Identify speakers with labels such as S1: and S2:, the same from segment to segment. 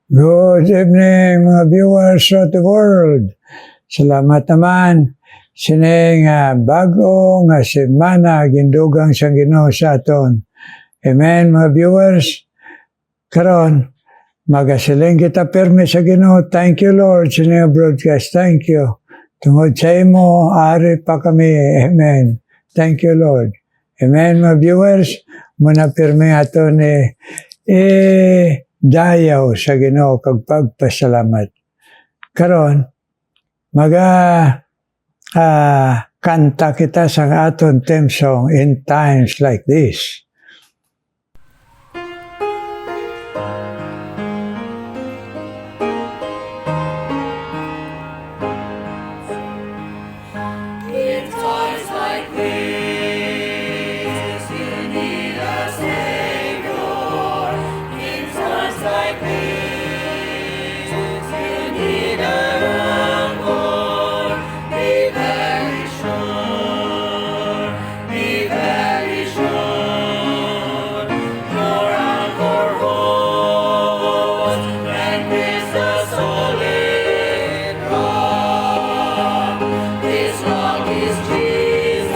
S1: Good evening mga viewers of the world. Salamat naman sining bago nga semana gindugang sa Ginoo sa aton. Amen mga viewers. Karon magasiling kita permi sa Ginoo. Thank you Lord sa inyong broadcast. Thank you. Tungod sa imo ari pa kami. Amen. Thank you Lord. Amen mga viewers. Muna permi aton dayaw sa Ginoo kag pagpasalamat. Karon kanta kita sa aton theme song in times like this.
S2: In times like this, you need a Savior. In times like this, you need a Lord. Be very sure, your anchor holds, and is a solid rock. This rock is Jesus,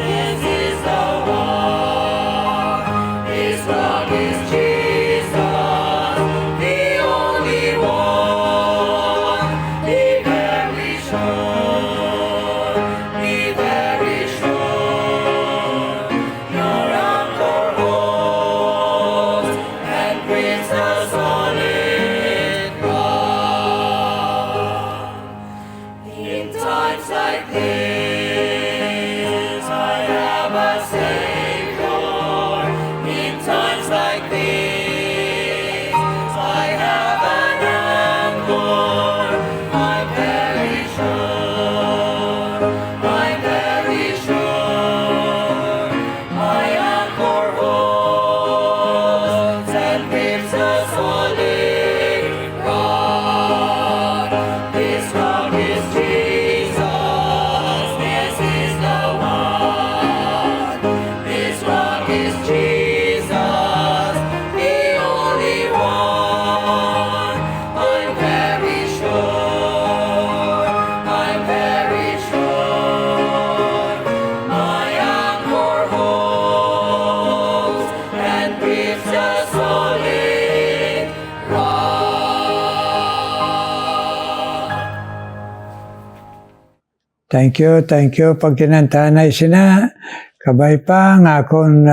S2: this is the one. This rock is Jesus, the only one. Be very sure, your anchor holds, and brings a solid rock. In times like this, I have a Savior. In times like this, I have an anchor. I'm very sure, my anchor holds and gives a solid rock. This rock is Jesus, this is the one. This rock is Jesus, the only one. I'm very sure, my anchor holds and gives a solid rock.
S1: Thank you. Pag kinantanay sina, kabay pa nga akong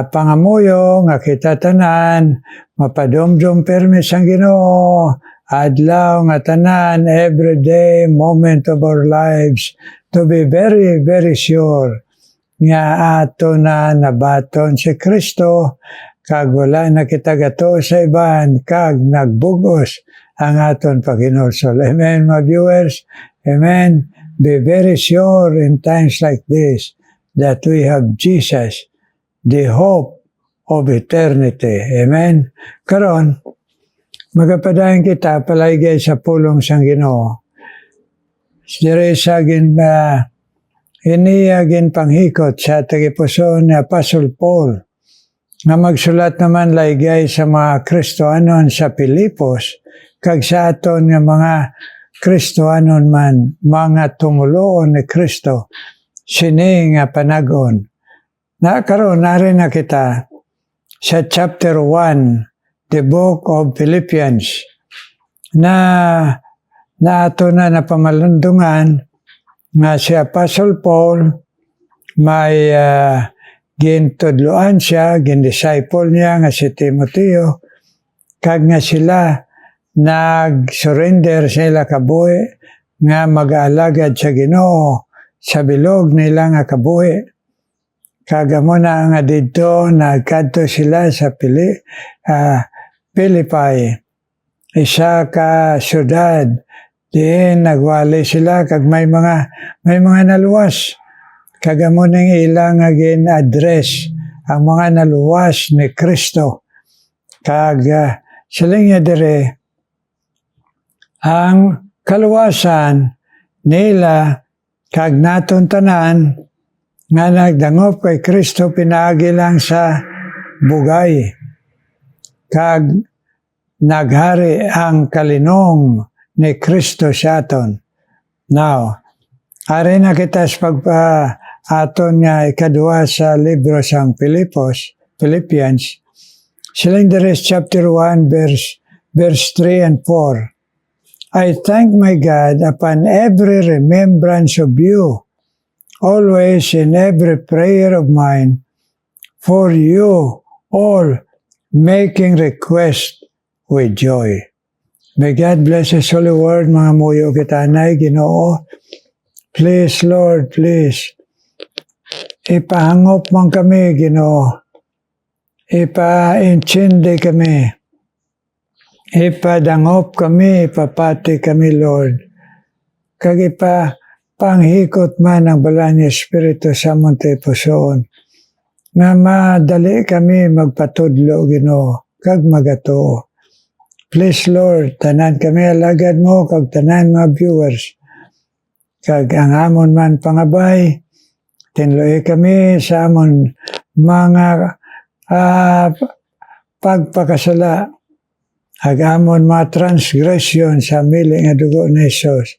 S1: pangamuyo, nga kita tanan, mapadumdum permi sang Ginoo, adlaw nga tanan, everyday moment of our lives, to be very, very sure nga ato na nabaton si Kristo, kag wala na kita gato sa iban, kag nagbugos ang aton paginulsol. Amen, mga viewers. Amen. Be very sure in times like this that we have Jesus, the hope of eternity. Amen. Karon, magapadayon kita palaygay sa pulong sang Ginoo. Dire sa iniyagin panghikot sa tagipuso ni Apostle Paul nga magsulat naman laygay sa mga Kristohanon sa Pilipos kag sa aton nga mga Kristohanon man, mga tumuloon ni Kristo, sini nga panagon. Karon nari na kita sa chapter 1, the book of Philippians, na ato na napamalundungan nga si Apostle Paul may gintudloan siya, gindisciple niya nga si Timoteo, kag nga sila nag-surrender sa ila kabuhi nga mag-aalagad sa Ginoo sa bilog nila nga kabuhi. Kagamo na nga dito nagkadto sila sa Philippi, isa ka syudad. Diin nagwali sila kag may mga naluwas. Kagamo ning ilang nga gin-address ang mga naluwas ni Kristo. Kag siling niya dire ang kaluwasan nila kag naton tanan nga nagdangop kay Kristo pinaagi lang sa bugay. Kag naghari ang kalinong ni Kristo sa aton. Now, ari na kita sa aton nga ikaduha sa libro sang Philippians, siling diri chapter 1 verse 3 and 4. I thank my God upon every remembrance of you, always in every prayer of mine, for you all making request with joy. May God bless His holy word, mga muyo kitanay, Ginoo. Please, Lord, please, ipahangop man kami, Ginoo. Ipa-intindi kami. Ipadangop kami, ipapati kami, Lord. Kag panghikot man ang bala ni Espiritu sa Monte Pusoon. Nga madali kami magpatudlo, Ginoo, kag magato. Please, Lord, tanan kami alagad mo, kag tanan mga viewers. Kag ang amon man pangabay, tinloy kami sa amon mga pagpakasala. Agamon mga transgression sa miling nga dugo ni Jesus,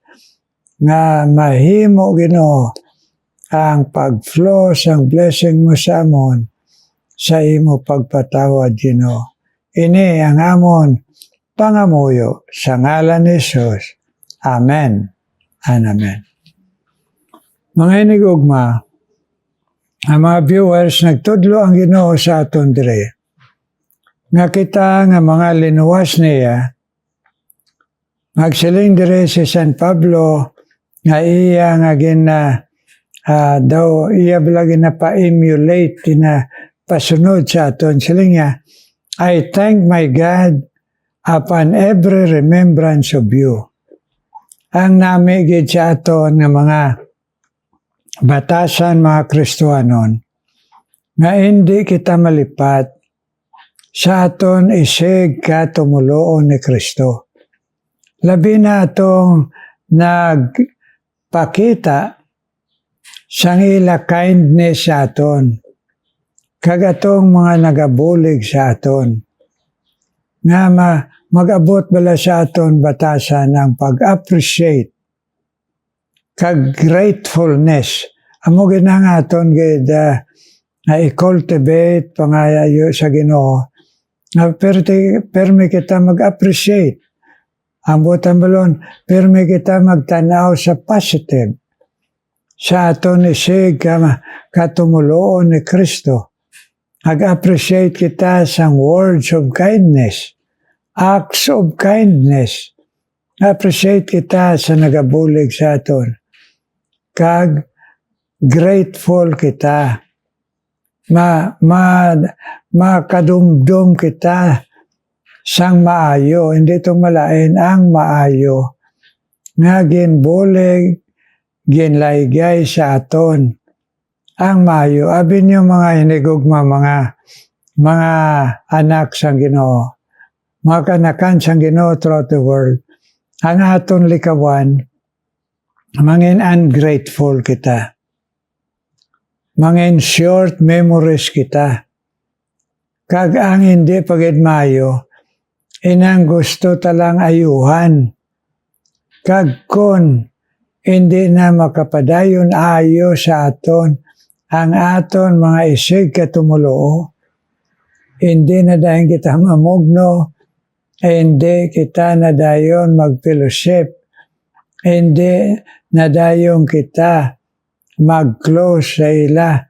S1: nga mahimo, Ginoo, ang pag-flow sang blessing mo sa amon sa imo pagpatawad, Ginoo. Ini ang amon pangamuyo sa ngalan ni Jesus. Amen and amen. Mga inigugma, ang mga viewers, nagtudlo ang Ginoo sa aton dire. Nga kita nga mga linuwas niya, magsiling dire si San Pablo, nga iya nga daw iya bilagi na pa-emulate, na pasunod sa aton. Siling niya, I thank my God upon every remembrance of you. Ang namigid sa aton nga mga batasan, mga Kristohanon, nga hindi kita malipat sa aton isig katumuloon ni Kristo. Labi na atong nagpakita sang ila kindness sa aton, kag atong mga nagabulig sa aton, nga mag-abot bala sa aton batasan ang pag-appreciate kag gratefulness. Amo ginang aton gid na i-cultivate pangayo sa Ginoo. Permi kita mag-appreciate. Ang butang balon, permi kita magtanaw sa positive. Sa aton isig katumuloon ni Kristo. Mag-appreciate kita sa words of kindness, acts of kindness. Appreciate kita sa nagabulig sa aton. Kag grateful kita. Makadumdum kita sang maayo, hindi itong malain ang maayo, nga ginbulig, ginlaygay sa aton, ang maayo. Abi niyo mga hinigugma, mga anak sang Ginoo, mga kanakan sang Ginoo throughout the world, ang aton likawan, mangin ungrateful kita. Mangin short memories kita. Kag ang hindi pagidmayo, inang gusto talang ayuhan. Kag kon hindi na makapadayon ayo sa aton, ang aton mga isig katumulo, hindi na dayon kita mamugno, hindi kita na dayon magfellowship, hindi na dayon kita mag-close sa ila,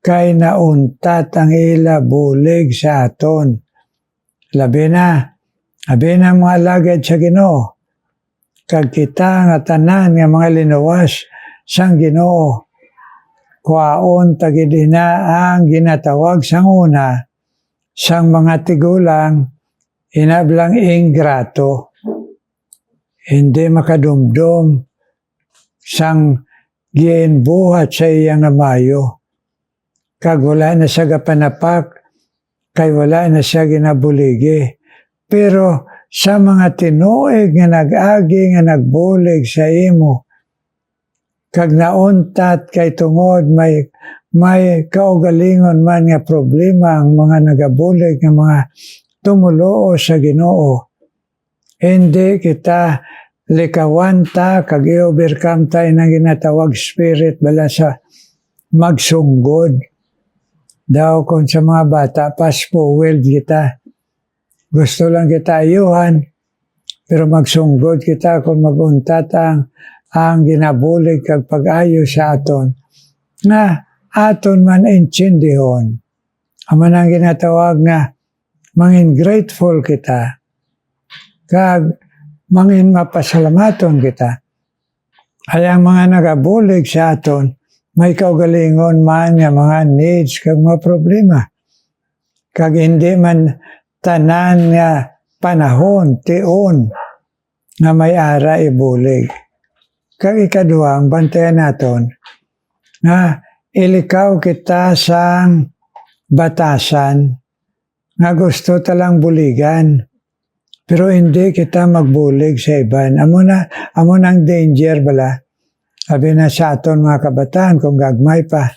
S1: kay nauntat ang ila bulig sa aton. Labi na mga alagad sa Ginoo, kag kita nga tanan nga mga linuwas sang Ginoo, kwaon tagidina ang ginatawag sang una, sang mga tigulang, inablang ingrato, hindi makadumdum sang giinbuhat sa iyang amayo. Kag wala na siya gapanapak, kay wala na siya ginabuligi. Pero sa mga tinuig nga nag-agi nga nagbulig sa imo, kag nauntat kay tungod may kaugalingon man nga problema ang mga nagabulig nga mga tumulo sa Ginoo, Hindi kita likawanta kag i-overcome tayo ng ginatawag spirit bala sa magsunggod. Daw kung sa mga bata, paspoiled kita. Gusto lang kita ayuhan, pero magsunggod kita kung maguntat ang ginabulig kag pag-ayo sa aton. Nga, aton man intindihon. Aman ang ginatawag nga, mangin grateful kita. Kag, mangin mapasalamaton kita. Ay ang mga nagabulig sa aton, may kaugalingon man nga mga needs kag mga problema. Kag hindi man tanan nga panahon, tiun, nga may ara ibulig. Kag ikaduha, ang bantayan naton, nga ilikaw kita sang batasan, nga gusto talang buligan, pero hindi kita magbulig sa iban. Amo nang danger bala. Sabi na sa aton mga kabataan, kung gagmay pa,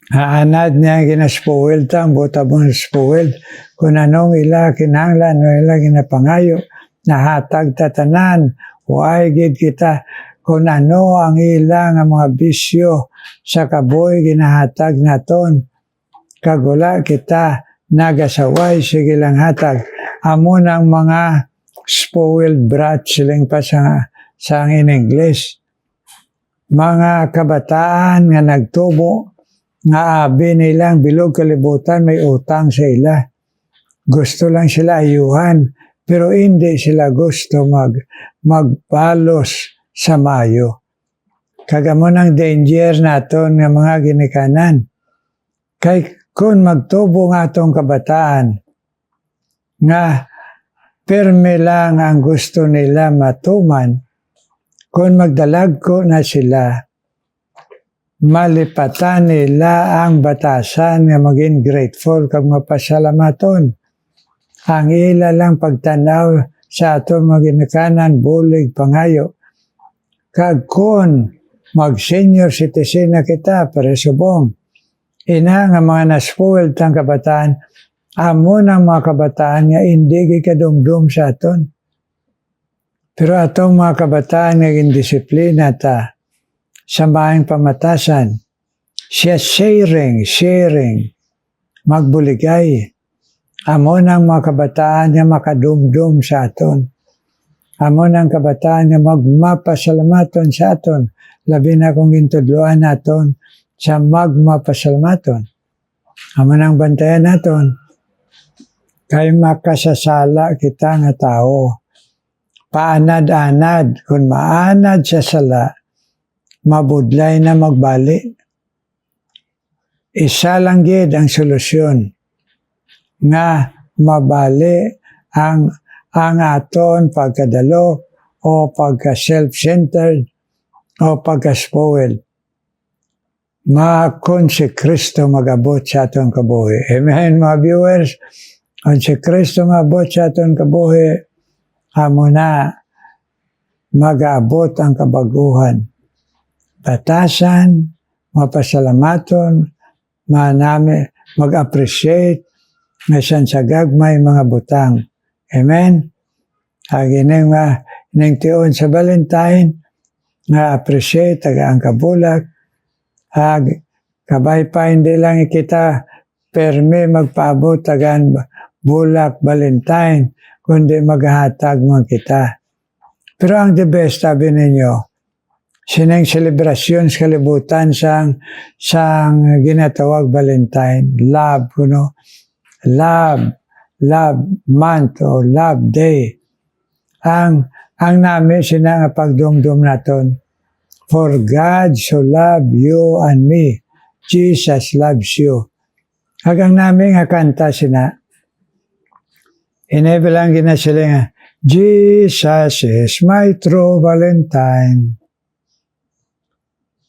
S1: haanad niya ginaspoiled ta, ang buta mo spoiled, kung anong ila kinanglan, o ila ginapangayo, nahatag tatanan, huay gid kita, kung ano ang ilang mga bisyo sa kaboy ginahatag naton, kagula kita, nagasaway, sige lang hatag. Amo ng mga spoiled brat siling pa sa in English. Mga kabataan nga nagtubo, nga abi nilang bilog kalibutan may utang sa ila. Gusto lang sila ayuhan, pero hindi sila gusto magbalos sa mayo. Kagamo ng danger naton nga mga ginikanan. Kay kung magtubo nga atong kabataan, nga perme lang ang gusto nila matuman, kung magdalagko na sila, malipatan nila ang batasan nga maging grateful kag mapasalamaton. Ang ila lang pagtanaw sa atong mga ginikanan, bulig, pangayo. Kag kung mag-senior citizen na kita, paresubong, ina nga mga naspoiled tang kabataan, amo ng mga kabataan nga hindi kadumdum sa aton. Pero atong mga kabataan nga indisiplina ta sa maayong pamatasan, siya sharing, magbuligay. Amo ng mga kabataan nga makadumdum sa aton. Amo ng kabataan nga magmapasalamaton sa aton. Labi na kung gintudloan naton sa magmapasalamaton. Amo ng bantayan naton. Kay makasasala kita nga tao. Paanad-anad, kung maanad sa sala, mabudlay na magbali. Isa lang gid ang solusyon nga mabali ang aton pagkadalo o pagka-self-centered o pagka-spoiled. Kung si Kristo mag-abot sa aton kabuhi. Amen, mga viewers? Kung si Kristo mag-abot sa aton kabuhi, amo na mag-aabot ang kabaguhan. Batasan, mapasalamaton, mag-appreciate, nga sa gagmay mga butang. Amen? Ining tiyon sa Valentine, nga appreciate, ang kabulak, kabay pa hindi lang kita permi magpaabot tagan bulak Valentine, kundi maghatag mo kita. Pero ang the best, sabi ninyo, sinang selebrasyon sa kalibutan sang ginatawag Valentine, love, love month o love day. Ang namin sinang pagdumdum naton, for God so love you and me, Jesus loves you. Hagang namin nga kanta sina, inebilang ginasilinga, Jesus is my true Valentine.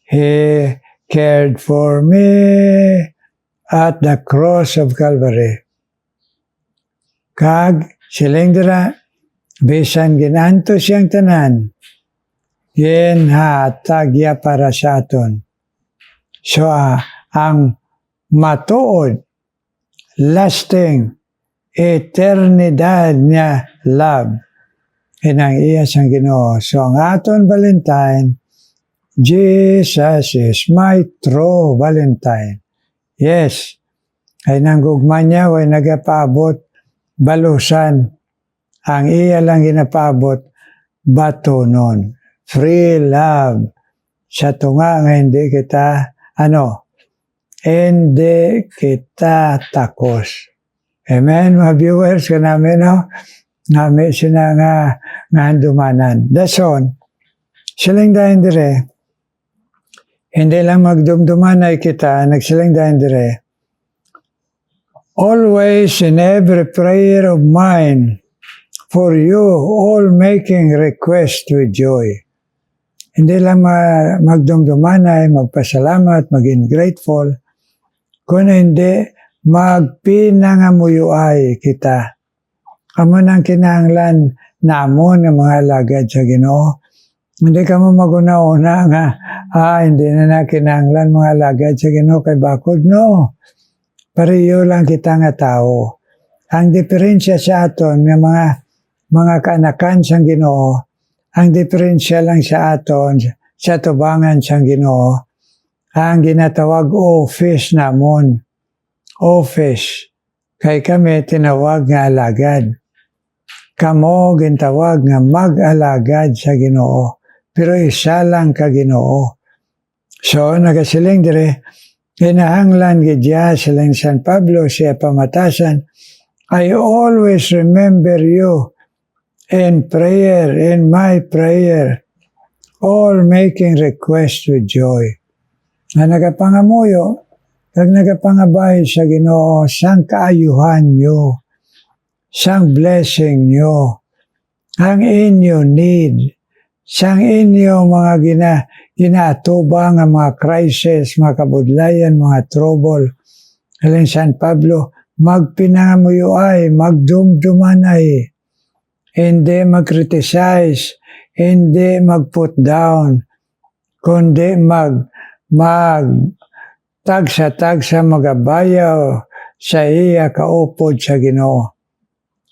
S1: He cared for me at the cross of Calvary. Kag siling dira, bisan ginanto siyang tanan, ginhatagya para sa aton. So, ang matuod, lasting, eternidad niya love, inang iya siyang Ginoo. So ang aton Valentine, Jesus is my true Valentine. Yes, ay nanggugma niya, way nagapaabot, balusan. Ang iya lang ginapaabot, batonon. Free love. Sa tunga nga hindi kita, hindi kita takos. Amen, mga viewers ka namin, no? Nami sila nga handumanan. Dason, silang dahil dire, hindi lang magdumdumanay kita, nagsilang dahil dire, always in every prayer of mine, for you, all making request with joy. Hindi lang magdumdumanay, magpasalamat, maging grateful, kung hindi magpinangamuyuay kita. Amo nang kinahanglan namon ng mga alagad sa Ginoo. Hindi ka mo maguna-una nga, hindi na kinahanglan mga alagad sa Ginoo kay bakod. No, pareho lang kita nga tao. Ang diferensya sa aton ng mga kaanakan sa Ginoo, ang diferensya lang sa aton sa tubangan sa Ginoo, ang ginatawag office namon. Office. Kay kami tinawag nga alagad. Kamo gintawag nga mag-alagad sa Ginoo. Pero isa lang ka Ginoo. So, nagasiling dire, kinahanglan gidya silang San Pablo siya pamatasan, I always remember you in prayer, in my prayer, all making request with joy. Na nagapangamuyo, kag nagapangabay sa Ginoo, sang kaayuhan nyo, sang blessing nyo, ang inyo need, sang inyo mga ginaatubang nga mga crisis, mga kabudlayan, mga trouble. Aling San Pablo, magpinangamuyo ay, magdumdumanay, hindi mag-criticize, hindi mag-put down, kundi tagsa-tagsa magabayaw sa iya kaupod sa Ginoo.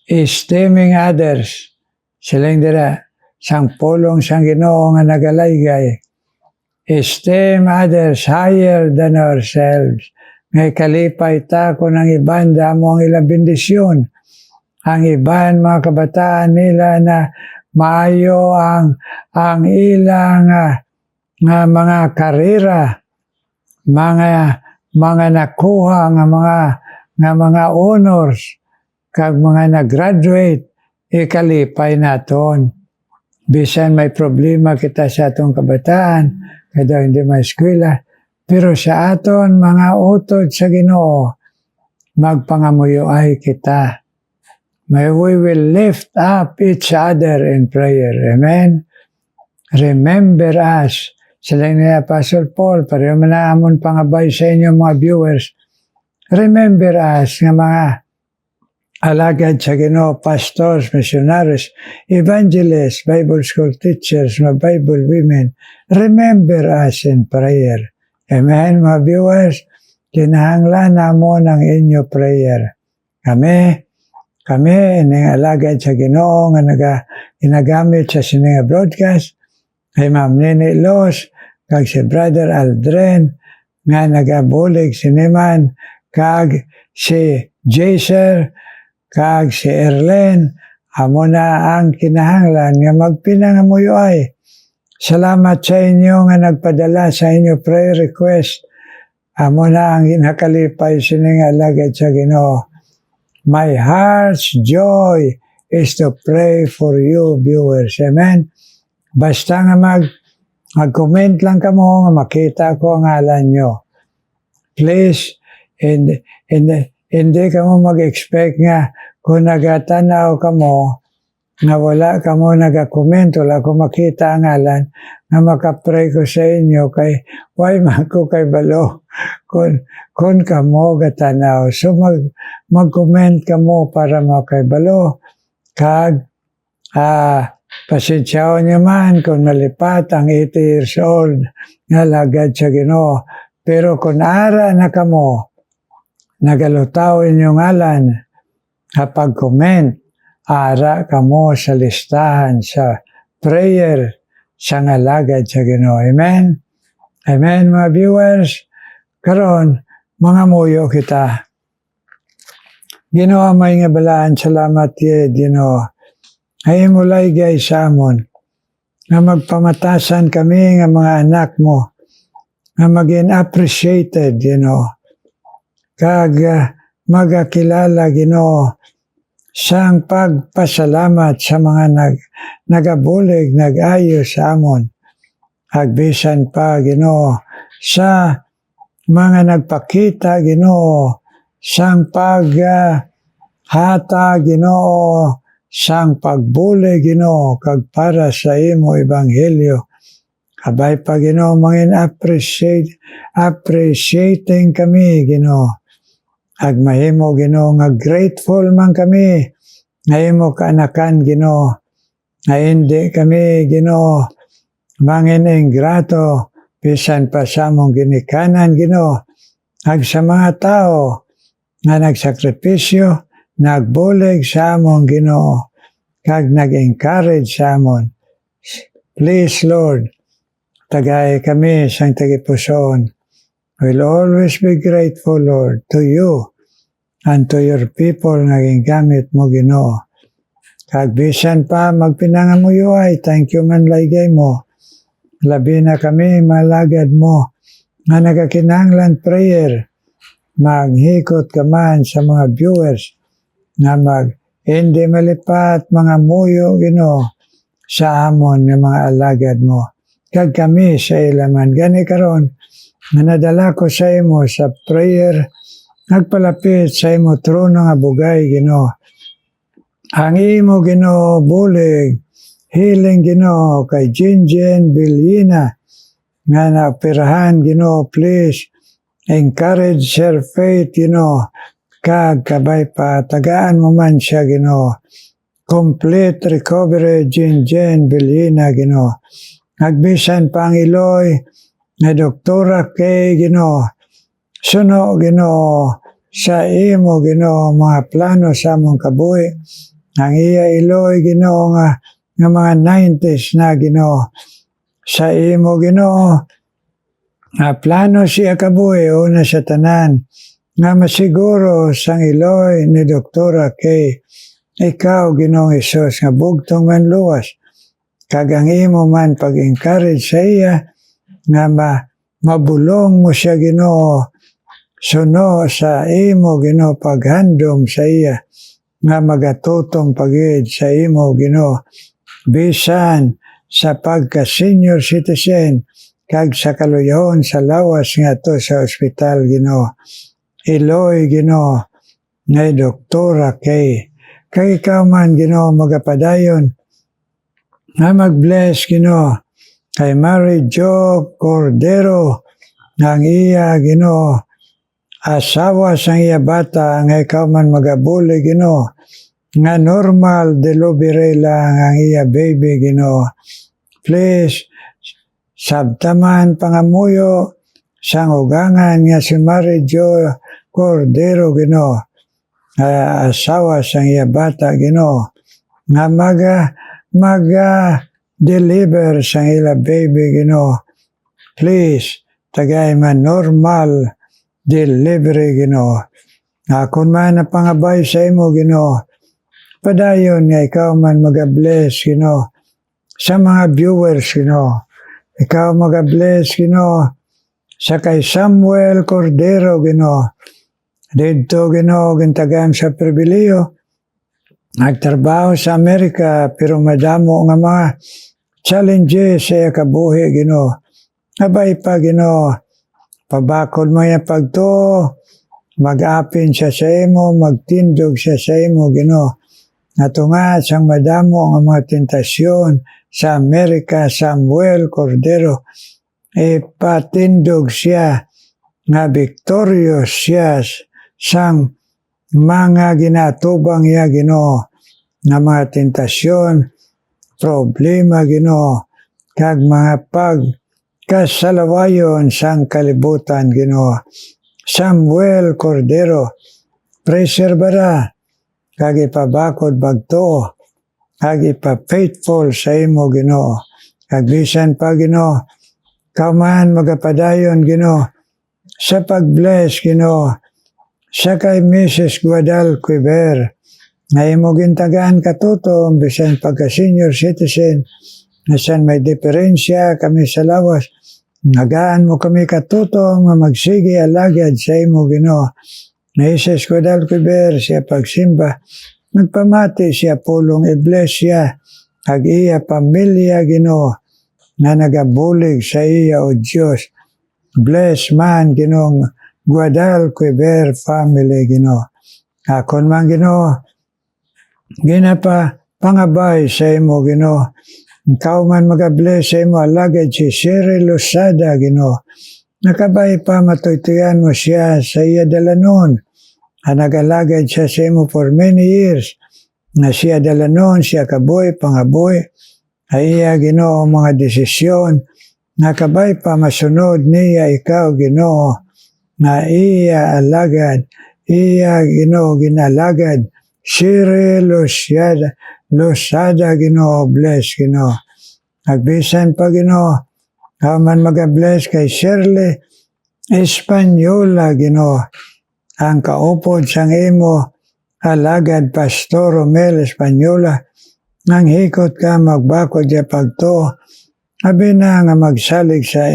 S1: Esteeming others, silang dira, sang pulong sang Ginoo nga nagalaygay. Esteem others higher than ourselves. Ngay kalipay ta kung ang iban damo ang ilang bendisyon. Ang iban mga kabataan nila na maayo ang ilang nga mga karera, mga nakuha nga mga honors, kag mga nag-graduate, ikalipay naton. Bisan may problema kita sa atong kabataan, kada hindi may eskwela, pero sa aton mga utod sa Ginoo, magpangamuyo ay kita. May we will lift up each other in prayer. Amen? Remember us. Sila ni Apostle Paul, pareho manamon pangabay sa inyo mga viewers. Remember us nga mga alagad sa Ginoo, pastors, missionaries, evangelists, Bible school teachers, mga Bible women. Remember us in prayer. Amen, mga viewers? Kinahanglan namon ang inyo prayer. Kami, ining alagad sa Ginoo nga ginagamit sa sininga broadcast, kay Ma'am Nene Los, kag si Brother Aldren, nga nagabulig siniman, kag si Jaser, kag si Erlen, amo na ang kinahanglan nga magpinangamuyo ay. Salamat sa inyo nga nagpadala sa inyo prayer request. Amo na ang nakalipay sining alagad sa Ginoo. My heart's joy is to pray for you, viewers. Amen? Basta nga mag-comment lang kamo nga makita ko ang ngalan nyo. Please, hindi kamo mag-expect nga kung nagatanaw kamo na wala kamo nag-comment, wala ko makita ang ngalan, na makapray ko sa inyo kay why man ko kay balo kung kamo gatanaw. So mag-comment kamo para makay balo. Kag pasensyaw niyo man kung malipat ang 80 years old nga lagad sa Ginoo. Pero kung ara na kamo nagalutaw inyong ngalan, kapag comment, ara kamo sa listahan sa prayer sa ngalagad sa Ginoo. Amen? Amen, mga viewers. Karon, mga muyo kita. Ginoo, may nga balaan, salamat ye, Ginoo. Ay mulay guys sa amon, nga magpamatasan kami nga mga anak mo, nga maging appreciated, Ginoo. Kag magakilala, Ginoo, sang pagpasalamat sa mga nagabulig, nag-ayo sa amon. Agbisan pa, Ginoo, sa mga nagpakita, Ginoo, sang hata, Ginoo, sang pagbuli, Ginoo, kag para sa imo ebanghelyo. Abay pa, Ginoo, mangin appreciating kami, Ginoo. Ag mahimo, Ginoo, nga grateful man kami, nga imo kaanakan, Ginoo, nga hindi kami, Ginoo, mangin ingrato, bisan pa sa among ginikanan, Ginoo, ag sa mga tao nga nagsakripisyo, nagbulig sa among, Ginoo, kag nag-encourage sa amon. Please, Lord, tagay kami sang tagipusoon. We'll always be grateful, Lord, to you and to your people nga gingamit mo, Ginoo. Kag bisan pa magpinangamuyuay, thank you man laygay mo. Labi na kami malagad mo nga nagakinanglan prayer. Maghikot ka man sa mga viewers nga hindi malipat mga muyo, Ginoo, sa amon nga mga alagad mo. Kag kami sa ilaman. Gani karon nga nadala ko sa imo sa prayer, nagpalapit sa imo trono nga bugay, Ginoo. Ang imo, Ginoo, bulig, healing, Ginoo, kay Jinjen Bilyina, nga naoperahan, Ginoo, please, encourage her faith, Ginoo, kag kabay pa, tagaan mo man siya, Ginoo. Complete recovery, Jinjen Bilyina, Ginoo. Nagbisan pang Iloy, nga Doktora kay, Ginoo, suno, Ginoo, sa imo, Ginoo, mga plano sa among kabuhi. Ang iya Iloy, Ginoo, nga mga 90s na, Ginoo, sa imo, Ginoo, nga plano siya kabuhi, una sa tanan, nga masiguro sang Iloy ni Doktora kay ikaw, Ginoong Hesus, nga bugtong man luwas, kag ang imo man pag-encourage sa iya, nga mabulong mo siya, Ginoo, suno sa imo, Ginoo, paghandom sa iya, nga magatutong pagid sa imo, Ginoo, bisan sa pagka-senior citizen, kag sa kaluyahon sa lawas nga to sa ospital, Ginoo. Iloy, Ginoo, nga Doktora kay ikaw man, Ginoo, magapadayon, nga mag-bless, Ginoo, kay Mary Jo Cordero, nga iya, Ginoo, asawa sang iya bata, nga ikaw man magabuli, Ginoo, nga normal delivery lang ang iya baby, Ginoo. Please, sabtaman pangamuyo sang ugangan nga si Mary Jo Cordero, Ginoo, asawa sang iya bata, Ginoo, nga deliver sang ila baby, Ginoo. Please, tagay man normal delivery, Ginoo. Kung man na pangabay sa imo, Ginoo, padayon nga ikaw man mag-bless, Ginoo, sa mga viewers, Ginoo. Ikaw mag-bless, Ginoo, sa kay Samuel Cordero, Ginoo. Dito, Ginoo, gintagan sa pribiliyo, nagtrabaho sa Amerika, pero madamo nga mga challenges sa kabuhi, Ginoo. Abay pa, Ginoo, pabakod mo yung pagto, mag-apin siya sa imo, magtindog siya sa imo, Ginoo. Nato nga, sang madamo nga mga tentasyon sa Amerika, Samuel Cordero, ipatindog siya, nga victorious siya, sang mga ginatubang niya, Ginoo, nga mga tentasyon, problema, Ginoo, kag mga pagkasalawayon sang kalibutan, Ginoo. Samuel Cordero, preservara kag ipabakod bagto, kag ipa-faithful sa imo Ginoo. Kag bisan pa Ginoo, kauman magapadayon Ginoo, sa pag-bless Ginoo, sa kay Mrs. Guadalquivir, nga imo gintagaan katutom, bisan pagka-senior citizen, nasan may diferensya kami sa lawas, nagaan mo kami katutom, nga magsige alagad sa imo Ginoo. Mrs. Guadalquivir, siya pagsimba, nagpamati siya pulong i-bless siya, kag iya pamilya Ginoo, na nagabulig sa iya o Diyos. Bless man Ginoong Guadalquivir family Ginoo. Akon man Ginoo, ginapa pangabay sa imo Ginoo. Ikaw man magabless sa imo alagad si Cheryl Losada Ginoo. Nakabay pa matuytuyan mo siya sa iya dalanon. Nagalagad siya sa imo for many years. Na siya dalanon, siya kaboy, pangaboy. Ay iya Ginoo mga desisyon. Nakabay pa masunod niya ikaw Ginoo. Na iya alagad. Iya Ginoo ginalagad. Cheryl Losada Ginoo, bless Ginoo. Nagbisan pa Ginoo, man magabless kay Shirley Espanyola Ginoo. Ang kaupod sang imo alagad Pastor Romel Espanyola, nang hikot ka magbakod ya pagto, abi na nga magsalig sa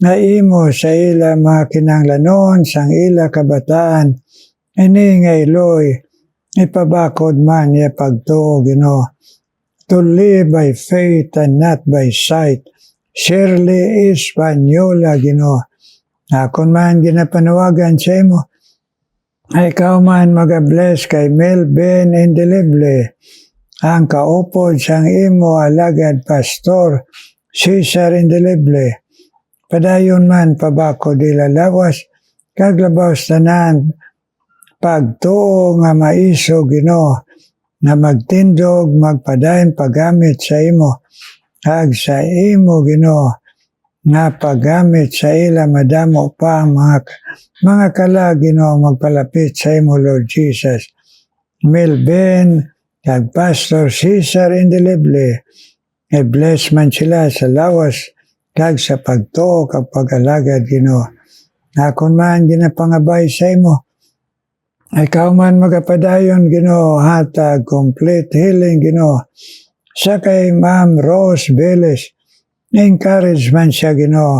S1: na imo sa ila mga kinanglanon sang ila kabataan, ini nga iloy, ipabakod man ya pagto Ginoo. To live by faith and not by sight. Shirley Espanyola Ginoo. Akon man ginapanawagan sa imo, ay ikaw man magabless kay Melvin Indelible, ang kaupod sang imo alagad Pastor Cesar Indelible. Padayon man pabako dila lawas, kaglabaw tanan, pagtuo nga maiso Ginoo, na magtindog, magpadayon paggamit sa imo, kag sa imo Ginoo, nga paggamit sa ila madamo pa ang mga kala Ginoo magpalapit sa imo Lord Jesus. Melvin, kag Pastor Cesar Indelible, bless man sila sa lawas, kag sa pagtuo, kag pag-alagad Ginoo. Akon man ginapangabay sa imo, ikaw man magapadayon Ginoo, hatag complete healing Ginoo. Sa kay Ma'am Rose Velez, encourage man siya Ginoo,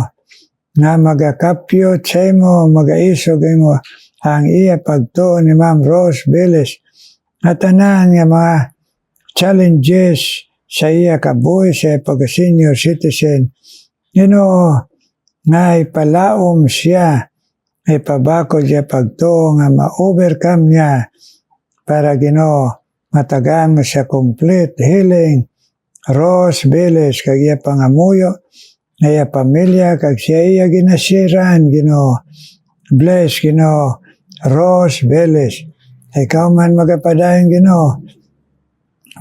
S1: nga magakapyot sa imo, magaisog imo ang iya pagtuo ni Ma'am Rose Velez. At tanan nga mga challenges sa iya kabuhi sa pagka-senior citizen, Ginoo, nga ipalaom siya, ipabakod siya pagtuo nga ma-overcome niya para Ginoo matagaan mo siya complete healing. Rose Velez kag iya pangamuyo, iya pamilya kag siya iya ginasiran Ginoo. Bless Ginoo, Rose Velez. Ikaw man magapadayon Ginoo.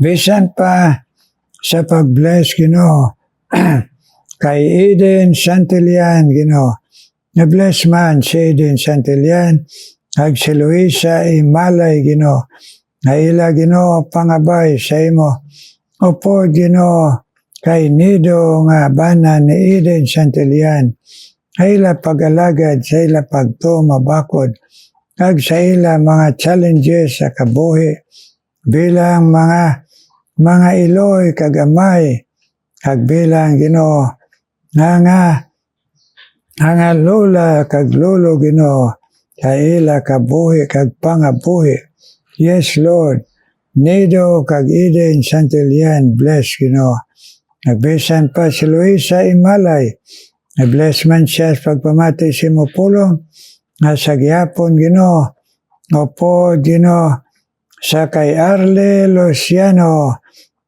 S1: Bisan pa sa pag-bless Ginoo kay Eden Santillan Ginoo. Na-bless man si Eden Santillan, kag si Luisa Imalay Ginoo. Na ila Ginoo pangabay sa imo. Opo Ginoo, kay nido nga bana ni Eden Santillan. Sa ila pag-alagad, sa ila pagtuo mabakod, kag sa ila mga challenges sa kabuhi, bilang mga iloy kag amay, kag bilang Ginoo, nga lola kag lolo Ginoo, sa ila kabuhi kag pangabuhi. Yes Lord, nido kag Eden Santillan, bless Ginoo. Nagbisan pa si Luisa Imalay, na-bless man siya sa pagpamati si mo pulong, nga sa gihapon Ginoo. Opo Ginoo, sa kay Arle Luciano,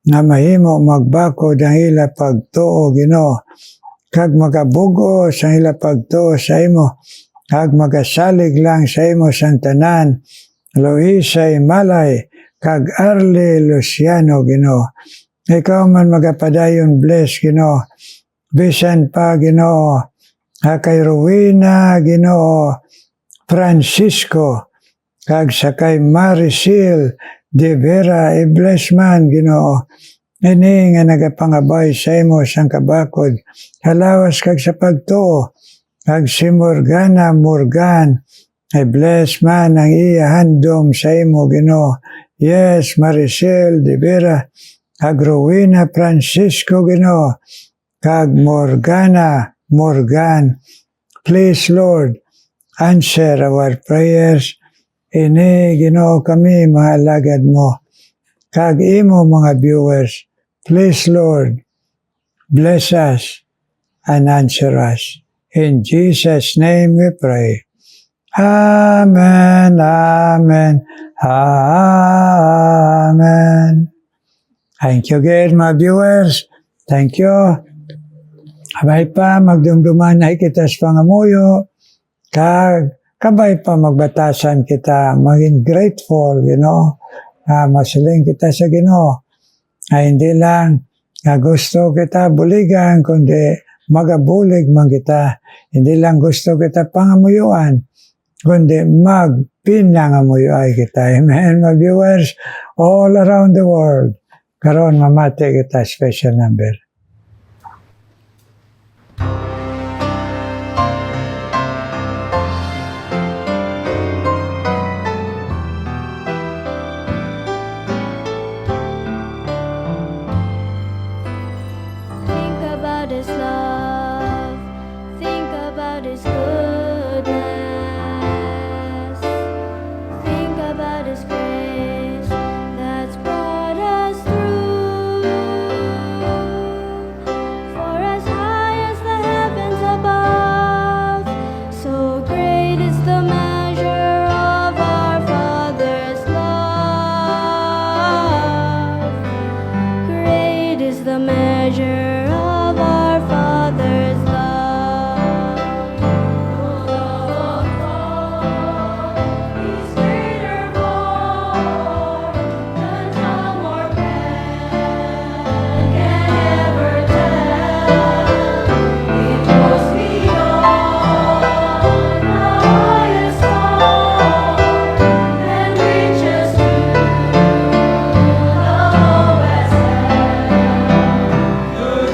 S1: nga mahimo magbakod ang ila pagtuo Ginoo, kag magabugo sa ila pagtuo sa imo, kag magasalig lang sa imo sang tanan. Luisa Imalay, kag Arle Luciano Ginoo. Ikaw man magapadayon bless Ginoo. Bisan pa Ginoo, kay Rowena Ginoo Francisco, kag sa kay Maricel Di vera, i-bless man, Ginoo. Ini nga nagapangabay sa imo sang kabakod. Halawas kag sa pagtuo. Kag si Morgana, Morgan. I-bless man ang iya handom sa imo, Ginoo. Yes, Maricel, Di vera. Kag Rowena Francisco, Ginoo. Kag Morgana, Morgan. Please, Lord, answer our prayers. Ini, Ginoo, kami, mga alagad mo. Kag imo, mga viewers. Please, Lord, bless us and answer us. In Jesus' name we pray. Amen, amen, amen. Thank you again, mga viewers. Thank you. Kabay pa, magdumduman ay kita sa pangamuyo. Kabay pa magbatasan kita, maging grateful, masiling kita sa Ginoo. Ay hindi lang nga gusto kita buligan, kundi magabulig man kita. Hindi lang gusto kita pangamuyuan, kundi magpinangamuyuan kita. Amen, my viewers, all around the world. Karon mamati kita special number.
S3: Think about His love, think about His goodness, think about His grace that's brought us through. For as high as the heavens above, so great is the measure of our Father's love. Great is the measure of our Father's love. The love of God is greater far than tongue or pen can ever tell. It goes beyond the highest star and reaches to the lowest hell.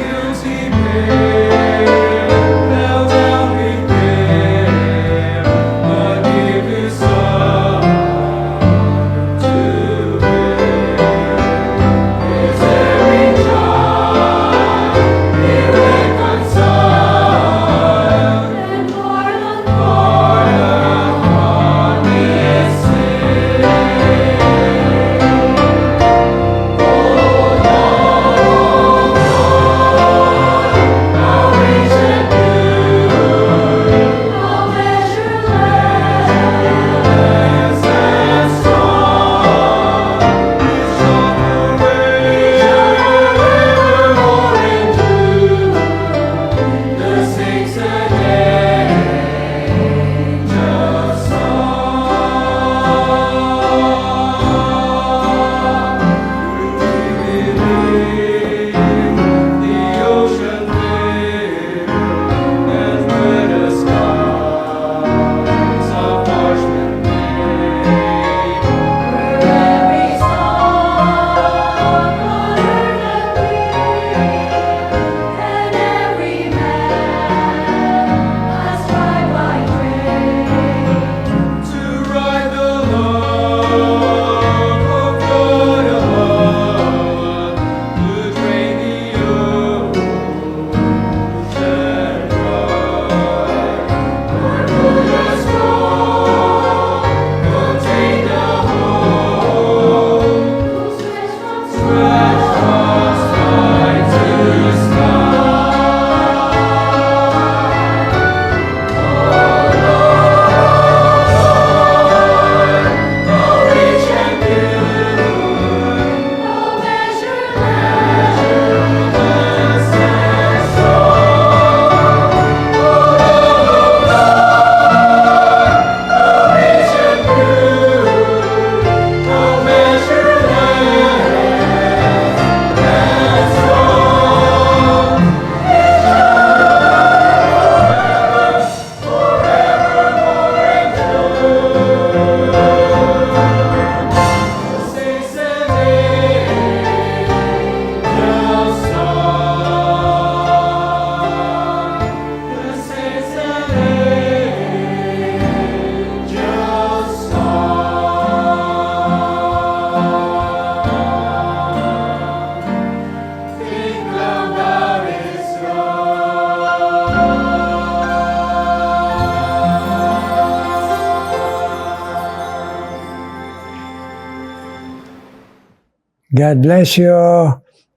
S1: God bless you.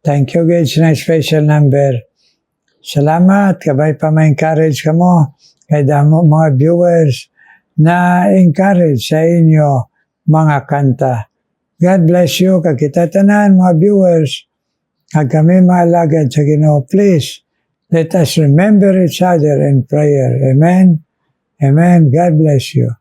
S1: Thank you, Gage, na special number. Salamat, kabay pa ma-encourage ka mo. Kaya damo mga viewers na encourage sa inyo mga kanta. God bless you, kakita tanan mga viewers. At kami mga alagad sa Ginoo, please, let us remember each other in prayer. Amen? Amen. God bless you.